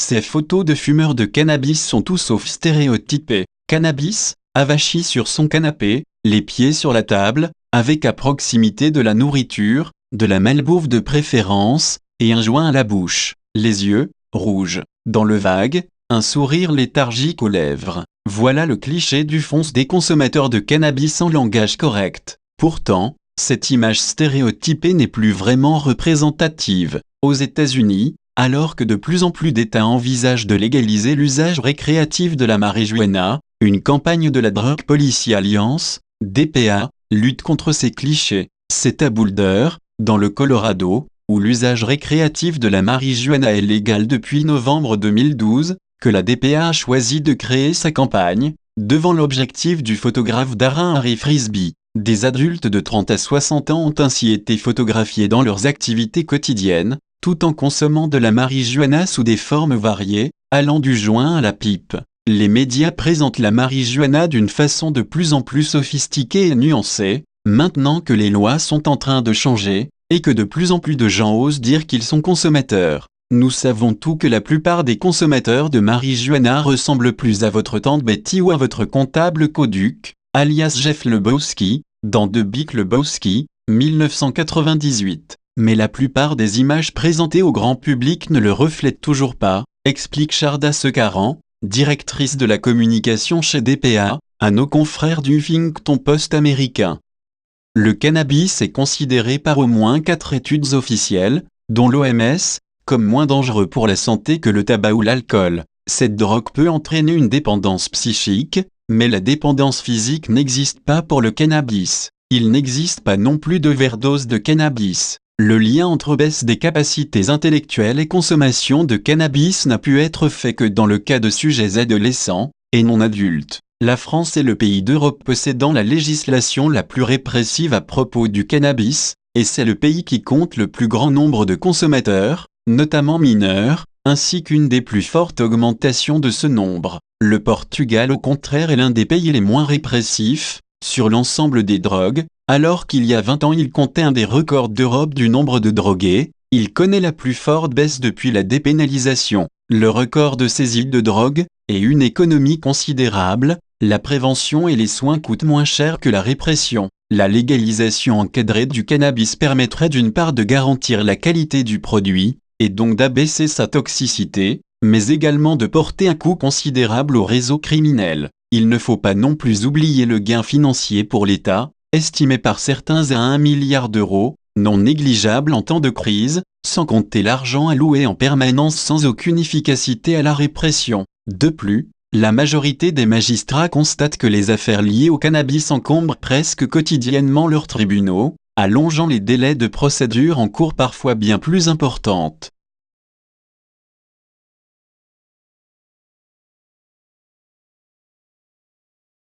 Ces photos de fumeurs de cannabis sont tout sauf stéréotypées. Cannabis, avachi sur son canapé, les pieds sur la table, avec à proximité de la nourriture, de la malbouffe de préférence, et un joint à la bouche, les yeux rouges, dans le vague, un sourire léthargique aux lèvres. Voilà le cliché du fonce des consommateurs de cannabis en langage correct. Pourtant, cette image stéréotypée n'est plus vraiment représentative. Aux États-Unis, alors que de plus en plus d'États envisagent de légaliser l'usage récréatif de la marijuana, une campagne de la Drug Policy Alliance, DPA, lutte contre ces clichés. C'est à Boulder, dans le Colorado, où l'usage récréatif de la marijuana est légal depuis novembre 2012, que la DPA a choisi de créer sa campagne, devant l'objectif du photographe Darren Harry Frisbee. Des adultes de 30 à 60 ans ont ainsi été photographiés dans leurs activités quotidiennes, tout en consommant de la marijuana sous des formes variées, allant du joint à la pipe. Les médias présentent la marijuana d'une façon de plus en plus sophistiquée et nuancée, maintenant que les lois sont en train de changer, et que de plus en plus de gens osent dire qu'ils sont consommateurs. Nous savons tous que la plupart des consommateurs de marijuana ressemblent plus à votre tante Betty ou à votre comptable Koduck, alias Jeff Lebowski, dans The Big Lebowski, 1998. Mais la plupart des images présentées au grand public ne le reflètent toujours pas, explique Sharda Sekaran, directrice de la communication chez DPA, à nos confrères du Huffington Post américain. Le cannabis est considéré par au moins 4 études officielles, dont l'OMS, comme moins dangereux pour la santé que le tabac ou l'alcool. Cette drogue peut entraîner une dépendance psychique, mais la dépendance physique n'existe pas pour le cannabis. Il n'existe pas non plus d'overdose de cannabis. Le lien entre baisse des capacités intellectuelles et consommation de cannabis n'a pu être fait que dans le cas de sujets adolescents, et non adultes. La France est le pays d'Europe possédant la législation la plus répressive à propos du cannabis, et c'est le pays qui compte le plus grand nombre de consommateurs, notamment mineurs, ainsi qu'une des plus fortes augmentations de ce nombre. Le Portugal au contraire est l'un des pays les moins répressifs, sur l'ensemble des drogues, alors qu'il y a 20 ans il comptait un des records d'Europe du nombre de drogués, il connaît la plus forte baisse depuis la dépénalisation. Le record de saisie de drogue, et une économie considérable, la prévention et les soins coûtent moins cher que la répression. La légalisation encadrée du cannabis permettrait d'une part de garantir la qualité du produit, et donc d'abaisser sa toxicité, mais également de porter un coût considérable au réseau criminel. Il ne faut pas non plus oublier le gain financier pour l'État, estimé par certains à 1 milliard d'euros, non négligeable en temps de crise, sans compter l'argent alloué en permanence sans aucune efficacité à la répression. De plus, la majorité des magistrats constatent que les affaires liées au cannabis encombrent presque quotidiennement leurs tribunaux, allongeant les délais de procédure en cours parfois bien plus importantes.